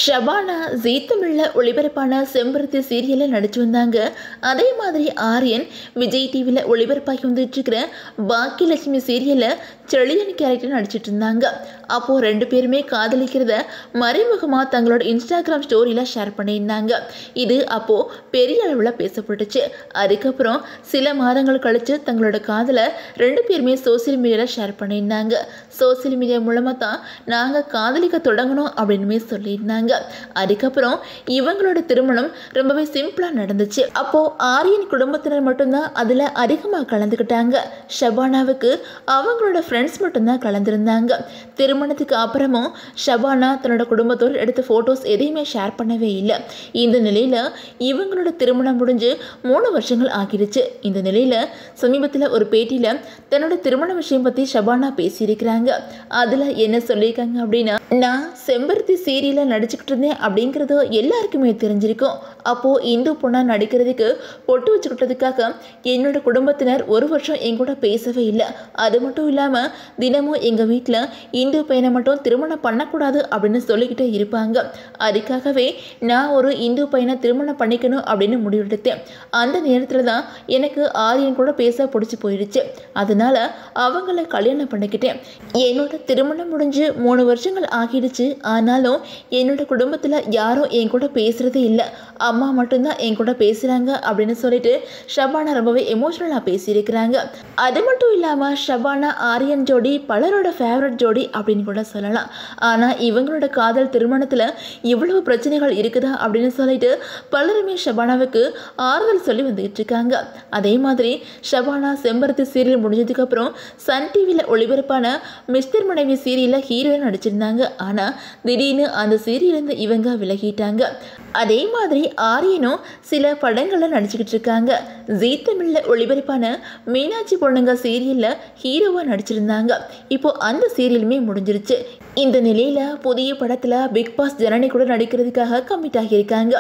ஷபானா ஜீ தமிழ்ல ஒளிபரப்பான செம்பருத்தி சீரியலில் நடிச்சு வந்தாங்க. அதே மாதிரி ஆரியன் விஜய் டிவியில் ஒளிபரப்பாகி வந்துட்டு இருக்கிற பாக்கியலட்சுமி சீரியலில் செழியன் கேரக்டர் நடிச்சிட்டு இருந்தாங்க. அப்போது ரெண்டு பேருமே காதலிக்கிறத மறைமுகமாக தங்களோட இன்ஸ்டாகிராம் ஸ்டோரியில் ஷேர் பண்ணியிருந்தாங்க. இது அப்போது பெரிய அளவில் பேசப்பட்டுச்சு. அதுக்கப்புறம் சில மாதங்கள் கழித்து தங்களோட காதலை ரெண்டு பேருமே சோசியல் மீடியாவில் ஷேர் பண்ணியிருந்தாங்க. சோசியல் மீடியா மூலமாக தான் நாங்கள் காதலிக்க தொடங்கணும் அப்படின்னு சொல்லியிருந்தாங்க. அதுக்கப்புறம் இவங்களோட திருமணம் ரொம்பவே சிம்பிளா நடந்துச்சு. அப்போ ஆரியன் குடும்பத்தினர் மட்டும்தான் அதுல அதிகமாக கலந்துக்கிட்டாங்க. ஷபானாவுக்கு அவங்களோட ஃப்ரெண்ட்ஸ் மட்டும்தான் கலந்துருந்தாங்க. திருமணத்துக்கு அப்புறமும் ஷபானா தன்னோட குடும்பத்தோடு எடுத்த போட்டோஸ் எதையுமே ஷேர் பண்ணவே இல்லை. இந்த நிலையில இவங்களோட திருமணம் முடிஞ்சு 3 வருஷங்கள் ஆகிடுச்சு. இந்த நிலையில சமீபத்தில் ஒரு பேட்டியில தன்னோட திருமண விஷயம் பத்தி ஷபானா பேசியிருக்கிறாங்க. அதுல என்ன சொல்லியிருக்காங்க அப்படின்னா, நான் செம்பருத்தி சீரியல நடிச்சுக்கிட்டு இருந்தேன் அப்படிங்கிறது எல்லாருக்குமே தெரிஞ்சிருக்கும். அப்போது இந்து பொண்ணா நடிக்கிறதுக்கு பொட்டு வச்சுக்கிட்டதுக்காக என்னோட குடும்பத்தினர் 1 வருஷம் என் கூட பேசவே இல்லை. அது மட்டும் இல்லாமல் தினமும் எங்கள் வீட்டில் இந்து பையனை மட்டும் திருமணம் பண்ணக்கூடாது அப்படின்னு சொல்லிக்கிட்டே இருப்பாங்க. அதுக்காகவே நான் ஒரு இந்து பையனை திருமணம் பண்ணிக்கணும் அப்படின்னு முடிவெடுத்தேன். அந்த நேரத்தில் தான் எனக்கு ஆரியன் கூட பேச பிடிச்சி போயிடுச்சு. அதனால அவங்கள கல்யாணம் பண்ணிக்கிட்டேன். என்னோட திருமணம் முடிஞ்சு 3 வருஷங்கள் ஆகிடுச்சு. ஆனாலும் என்னோட குடும்பத்தில் யாரும் என் கூட பேசுறதே இல்லை. அம்மா மட்டும்தான் என் கூட பேசுகிறாங்க அப்படின்னு சொல்லிட்டு ஷபானா ரொம்பவே எமோஷ்னலாக பேசியிருக்கிறாங்க. அது மட்டும் இல்லாமல் ஷபானா ஆரியன் ஜோடி பலரோட ஃபேவரட் ஜோடி அப்படின்னு கூட சொல்லலாம். ஆனால் இவங்களோட காதல் திருமணத்தில் இவ்வளவு பிரச்சனைகள் இருக்குதா அப்படின்னு சொல்லிட்டு பலருமே ஷபானாவுக்கு ஆறுதல் சொல்லி வந்துகிட்டு இருக்காங்க. அதே மாதிரி ஷபானா செம்பருத்தி சீரியல் முடிஞ்சதுக்கப்புறம் சன் டிவியில் ஒளிபரப்பான மிஸ்டர் மனைவி சீரியலில் ஹீரோயின் நடிச்சிருந்தாங்க. ஆனால் திடீர்னு அந்த சீரியலேருந்து இவங்க விலகிட்டாங்க. அதே மாதிரி ஆரியனும் சில படங்களில் நடிச்சுக்கிட்டு இருக்காங்க. ஜீ தமிழில் ஒளிபரப்பான மீனாட்சி பொண்ணுங்க சீரியலில் ஹீரோவாக நடிச்சிருந்தாங்க. இப்போ அந்த சீரியலுமே முடிஞ்சிருச்சு. இந்த நிலையில் புதிய படத்தில் பிக் பாஸ் ஜனனி கூட நடிக்கிறதுக்காக கமிட் ஆகியிருக்காங்க.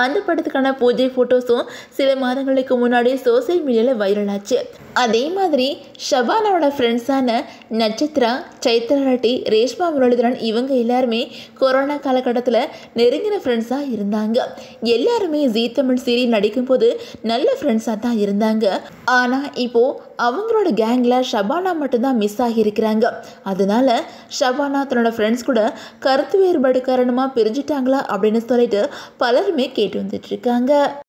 அந்த படத்துக்கான பூஜை ஃபோட்டோஸும் சில மாதங்களுக்கு முன்னாடி சோசியல் மீடியாவில் வைரல் ஆச்சு. அதே மாதிரி ஷபானாவோட ஃப்ரெண்ட்ஸான நட்சத்திரா, சைத்ரா ரெட்டி, ரேஷ்மா முரளிதரன் இவங்க எல்லாருமே கொரோனா காலகட்டத்தில் நெருங்கின ஃப்ரெண்ட்ஸாக இருந்தாங்க. எல்லாருமே ஜீ தமிழ் சீரியல் நடிக்கும்போது நல்ல ஃப்ரெண்ட்ஸாக தான் இருந்தாங்க. ஆனால் இப்போது அவங்களோட கேங்கில் ஷபானா மட்டும்தான் மிஸ் ஆகியிருக்கிறாங்க. அதனால ஷபானா தன்னோட ஃப்ரெண்ட்ஸ் கூட கருத்து வேறுபாடு காரணமாக பிரிஞ்சிட்டாங்களா அப்படின்னு சொல்லிட்டு பலருமே கேட்டு வந்துட்டு இருக்காங்க.